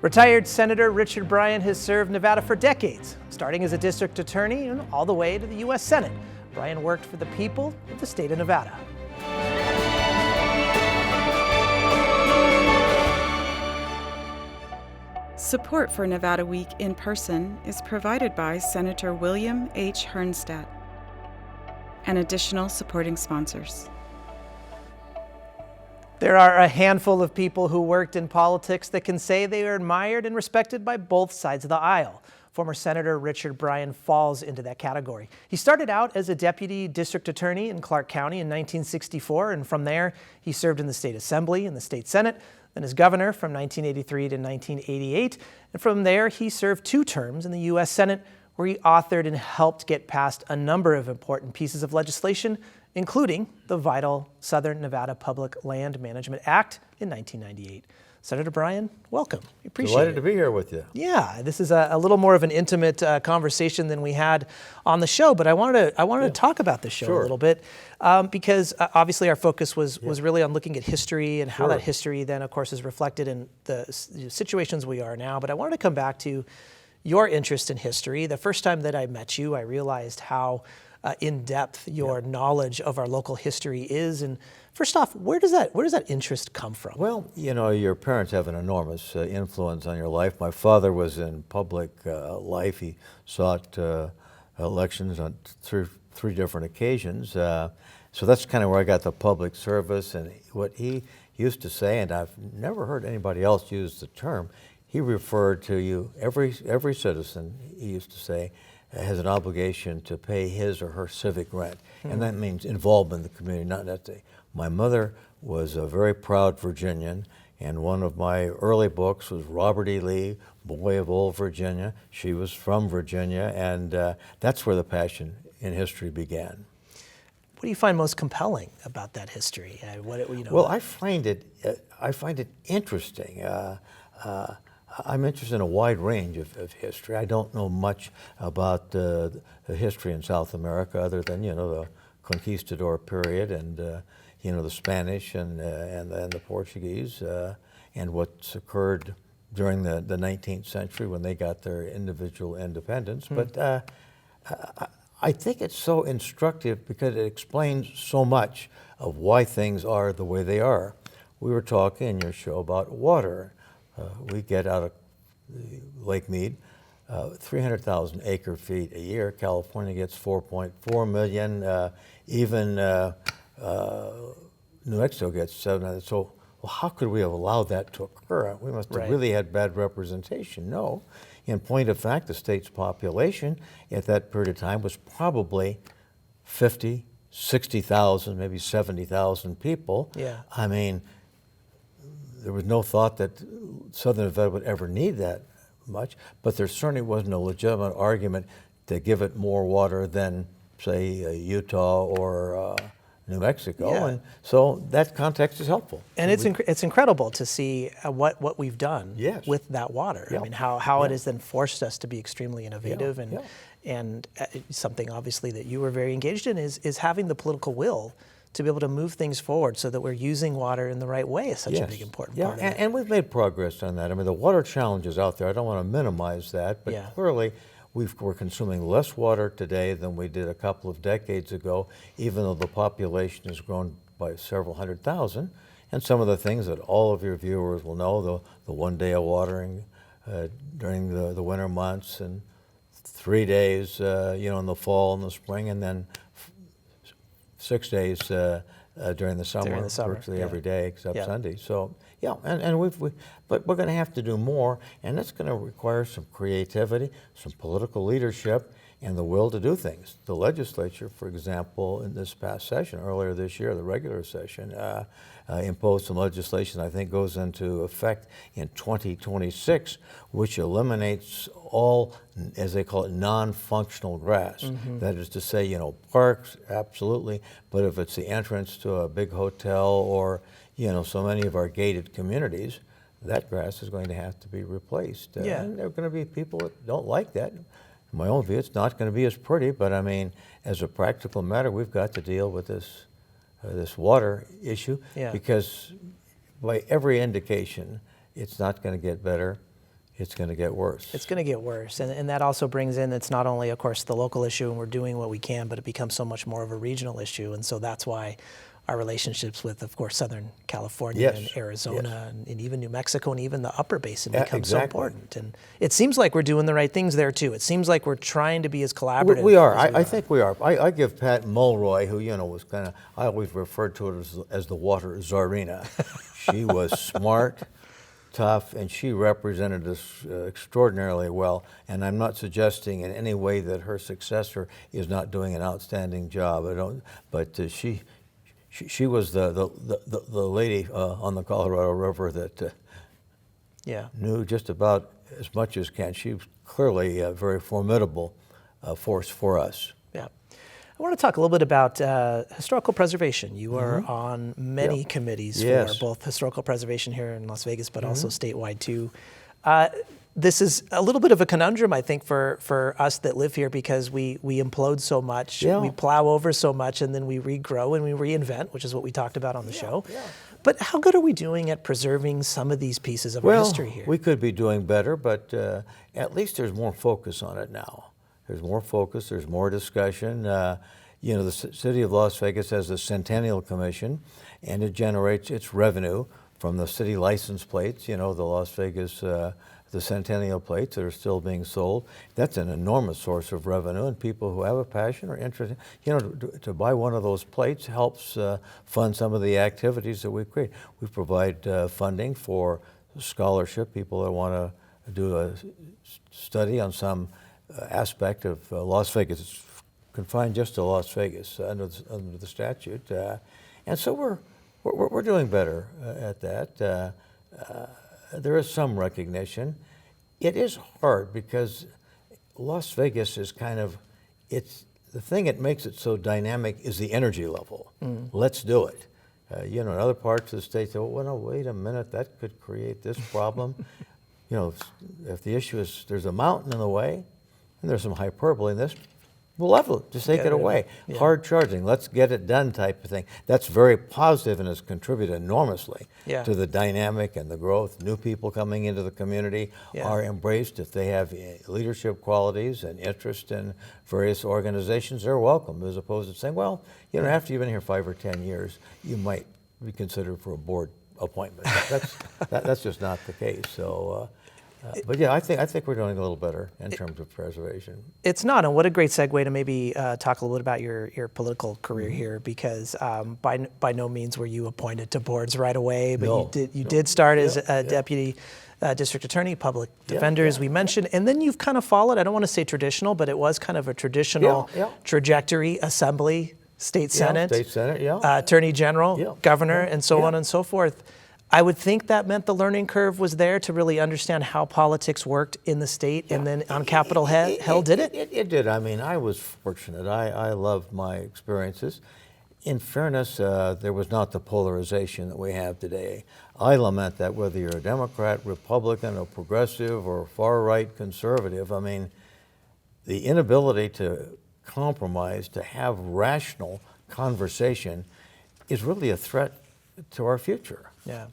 Retired Senator Richard Bryan has served Nevada for decades, starting as a district attorney and all the way to the U.S. Senate. Bryan worked for the people of the state of Nevada. Support for Nevada Week in person is provided by Senator William H. Hernnstadt and additional supporting sponsors. There are a handful of people who worked in politics that can say they are admired and respected by both sides of the aisle. Former Senator Richard Bryan falls into that category. He started out as a deputy district attorney in Clark County in 1964, and from there he served in the state assembly and the state senate, then as governor from 1983 to 1988, and from there he served 2 terms in the U.S. Senate, where he authored and helped get passed a number of important pieces of legislation, including the vital Southern Nevada Public Land Management Act in 1998. Senator Bryan, welcome. We appreciate it. Delighted to be here with you. Yeah, this is a little more of an intimate conversation than we had on the show, but I wanted to talk about the show a little bit because obviously our focus was really on looking at history and how that history then, of course, is reflected in the situations we are now. But I wanted to come back to your interest in history. The first time that I met you, I realized how in-depth your knowledge of our local history is. And first off, where does that interest come from? Well, you know, your parents have an enormous influence on your life. My father was in public life. He sought elections on three different occasions. So that's kind of where I got the public service. And what he used to say, and I've never heard anybody else use the term, he referred to you, every citizen, he used to say, has an obligation to pay his or her civic rent. And that means involvement in the community, not necessarily. My mother was a very proud Virginian, and one of my early books was Robert E. Lee, Boy of Old Virginia. She was from Virginia, and that's where the passion in history began. What do you find most compelling about that history? Well, I find it interesting. I'm interested in a wide range of history. I don't know much about the history in South America other than, you know, the conquistador period and, you know, the Spanish and the Portuguese and what's occurred during the 19th century when they got their individual independence. But I think it's so instructive because it explains so much of why things are the way they are. We were talking in your show about water. We get out of Lake Mead 300,000 acre feet a year. California gets 4.4 million. Even New Mexico gets 700. So how could we have allowed that to occur? We must have really had bad representation. No. In point of fact, the state's population at that period of time was probably 50, 60,000, maybe 70,000 people. Yeah. I mean, there was no thought that Southern Nevada would ever need that much, but there certainly wasn't a legitimate argument to give it more water than, say, Utah or New Mexico, and so that context is helpful. And it's incredible to see what we've done with that water. I mean, how it has then forced us to be extremely innovative, and something obviously that you were very engaged in is having the political will to be able to move things forward so that we're using water in the right way is such a big important part of it. And we've made progress on that. I mean, the water challenge is out there. I don't want to minimize that, but clearly we're consuming less water today than we did a couple of decades ago, even though the population has grown by several 100,000. And some of the things that all of your viewers will know, the 1 day of watering during the winter months and 3 days, you know, in the fall and the spring, and then 6 days during the summer, virtually every day except Sunday. So but we're going to have to do more, and that's going to require some creativity, some political leadership, and the will to do things. The legislature, for example, in this past session, earlier this year, the regular session, imposed some legislation I think goes into effect in 2026, which eliminates all, as they call it, non-functional grass. That is to say, you know, parks, absolutely, but if it's the entrance to a big hotel or, you know, so many of our gated communities, that grass is going to have to be replaced. And there are going to be people that don't like that. In my own view, it's not going to be as pretty, but I mean, as a practical matter, we've got to deal with this water issue because by every indication, it's not going to get better. it's going to get worse. It's going to get worse. And that also brings in, it's not only, of course, the local issue, and we're doing what we can, but it becomes so much more of a regional issue. And so that's why our relationships with, of course, Southern California and Arizona and even New Mexico and even the Upper Basin become so important. And it seems like we're doing the right things there, too. It seems like we're trying to be as collaborative. We are. I think we are. I give Pat Mulroy, who, was kind of, I always referred to her as the water czarina. She was smart, tough, and she represented us extraordinarily well. And I'm not suggesting in any way that her successor is not doing an outstanding job. But she was the lady on the Colorado River that knew just about as much as can. She was clearly a very formidable force for us. Yeah. I want to talk a little bit about historical preservation. You are on many committees for both historical preservation here in Las Vegas, but also statewide too. This is a little bit of a conundrum, I think, for us that live here, because we implode so much, we plow over so much, and then we regrow and we reinvent, which is what we talked about on the show. Yeah. But how good are we doing at preserving some of these pieces of our history here? We could be doing better, but at least there's more focus on it now. There's more focus, there's more discussion. The city of Las Vegas has the Centennial Commission, and it generates its revenue from the city license plates, the Las Vegas, the Centennial plates that are still being sold. That's an enormous source of revenue, and people who have a passion or interest, to buy one of those plates helps fund some of the activities that we create. We provide funding for scholarship, people that want to do a study on some aspect of Las Vegas. It's confined just to Las Vegas under the statute, and so we're doing better at that. There is some recognition. It is hard because Las Vegas is kind of, the thing that makes it so dynamic is the energy level. Let's do it. In other parts of the state, say, well, no, wait a minute, that could create this problem. If the issue is there's a mountain in the way, and there's some hyperbole in this, we'll level it, just take it away. Yeah. Hard charging, let's get it done type of thing. That's very positive and has contributed enormously to the dynamic and the growth. New people coming into the community are embraced. If they have leadership qualities and interest in various organizations, they're welcome, as opposed to saying, well, after you've been here 5 or 10 years, you might be considered for a board appointment. That's just not the case. So. But I think we're doing a little better in terms of preservation. It's not, and what a great segue to maybe talk a little bit about your political career here, because by no means were you appointed to boards right away, but you did start as a deputy district attorney, public defender, as we mentioned, and then you've kind of followed, I don't want to say traditional, but it was kind of a traditional trajectory, assembly, state senate, attorney general, governor, and so on and so forth. I would think that meant the learning curve was there to really understand how politics worked in the state, and then on Capitol Hill, did it? It did. I mean, I was fortunate. I loved my experiences. In fairness, there was not the polarization that we have today. I lament that whether you're a Democrat, Republican, or progressive, or far-right conservative, I mean, the inability to compromise, to have rational conversation is really a threat to our future. Yeah.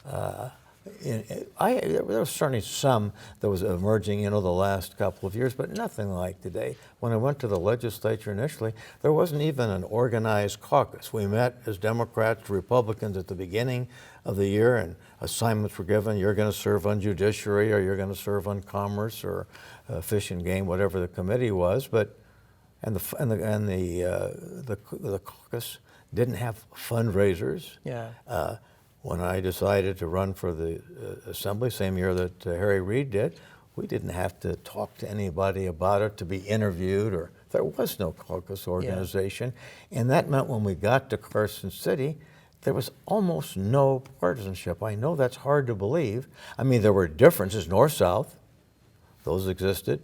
There was certainly some that was emerging, the last couple of years, but nothing like today. When I went to the legislature initially, there wasn't even an organized caucus. We met as Democrats, Republicans at the beginning of the year, and assignments were given. You're going to serve on judiciary, or you're going to serve on commerce, or fish and game, whatever the committee was. But the caucus didn't have fundraisers. Yeah. When I decided to run for the assembly, same year that Harry Reid did, we didn't have to talk to anybody about it, to be interviewed, or there was no caucus organization. And that meant when we got to Carson City, there was almost no partisanship. I know that's hard to believe. I mean, there were differences, north-south. Those existed.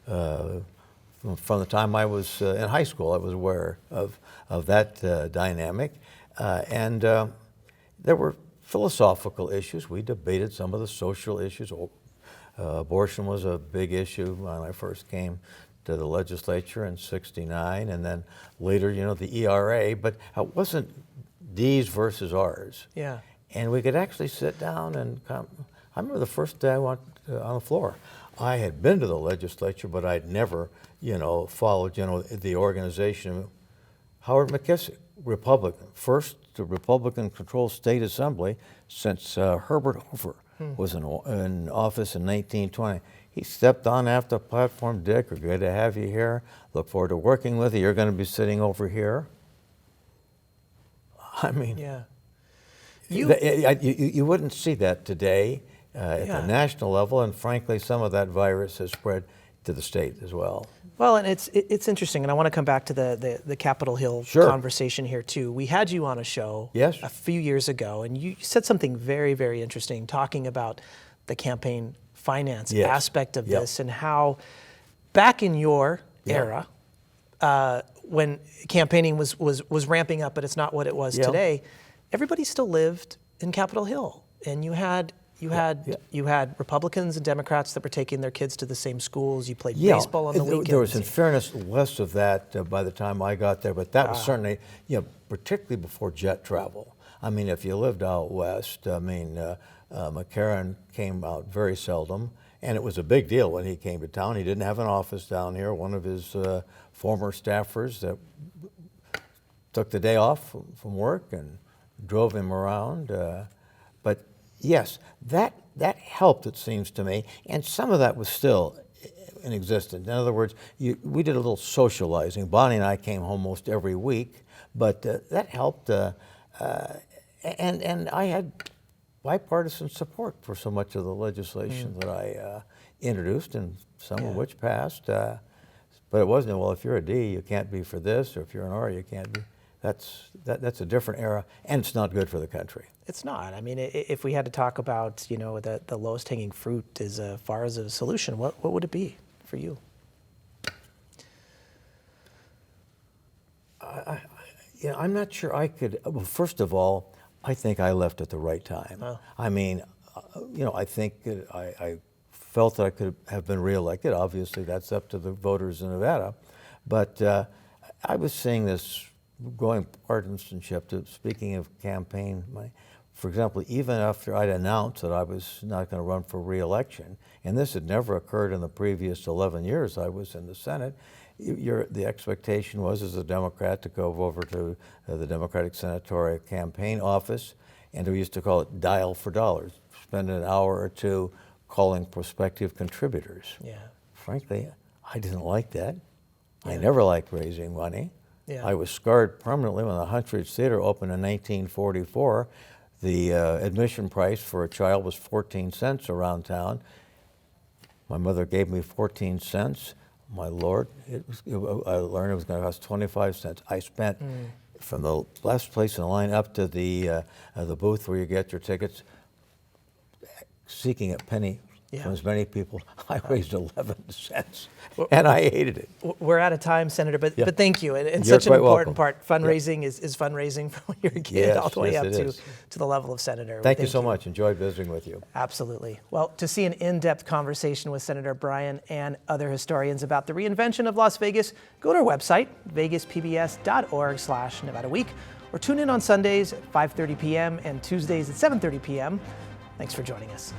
From the time I was in high school, I was aware of that dynamic. There were philosophical issues. We debated some of the social issues. Abortion was a big issue when I first came to the legislature in '69, and then later, the ERA, but it wasn't D's versus R's. Yeah. And we could actually sit down and come. I remember the first day I went on the floor. I had been to the legislature, but I'd never, followed, the organization. Howard McKissick, Republican, first Republican-controlled state assembly since Herbert Hoover was in office in 1920. He stepped on after the platform, Dick, we're good to have you here. Look forward to working with you. You're going to be sitting over here. I mean, yeah. You wouldn't see that today at the national level, and frankly, some of that virus has spread to the state as well. Well, and it's interesting, and I want to come back to the Capitol Hill conversation here too. We had you on a show a few years ago, and you said something very, very interesting, talking about the campaign finance aspect of this and how back in your era, when campaigning was ramping up, but it's not what it was today, everybody still lived in Capitol Hill, and you had Republicans and Democrats that were taking their kids to the same schools. You played baseball on the weekends. There was, in fairness, less of that by the time I got there, but that was certainly, particularly before jet travel. I mean, if you lived out west, McCarran came out very seldom, and it was a big deal when he came to town. He didn't have an office down here. One of his former staffers that took the day off from work and drove him around. But yes, that helped, it seems to me, and some of that was still in existence. In other words, we did a little socializing. Bonnie and I came home most every week, but that helped, and I had bipartisan support for so much of the legislation that I introduced, and some of which passed. But it wasn't, well, if you're a D, you can't be for this, or if you're an R, you can't be. That's a different era, and it's not good for the country. It's not. I mean, if we had to talk about, the lowest hanging fruit as far as a solution, what would it be for you? I'm not sure I could. Well, first of all, I think I left at the right time. Oh. I mean, I think I felt that I could have been reelected. Obviously, that's up to the voters in Nevada. But I was seeing this growing partisanship. Speaking of campaign money, for example, even after I'd announced that I was not going to run for re-election, and this had never occurred in the previous 11 years I was in the Senate, the expectation was, as a Democrat, to go over to the Democratic Senatorial Campaign Office, and we used to call it dial for dollars, spend an hour or two calling prospective contributors. Yeah. Frankly, I didn't like that. I never liked raising money. Yeah. I was scarred permanently when the Huntridge Theater opened in 1944. The admission price for a child was 14 cents around town. My mother gave me 14 cents. My Lord, I learned it was going to cost 25 cents. I spent from the last place in the line up to the booth where you get your tickets, seeking a penny from as many people. I raised 11 cents, and I hated it. We're out of time, Senator, but thank you. And such an important part. Fundraising is fundraising from when you're a kid all the way up to the level of senator. Thank you so much. Enjoyed visiting with you. Absolutely. Well, to see an in-depth conversation with Senator Bryan and other historians about the reinvention of Las Vegas, go to our website, vegaspbs.org/Nevada Week, or tune in on Sundays at 5:30 p.m. and Tuesdays at 7:30 p.m. Thanks for joining us.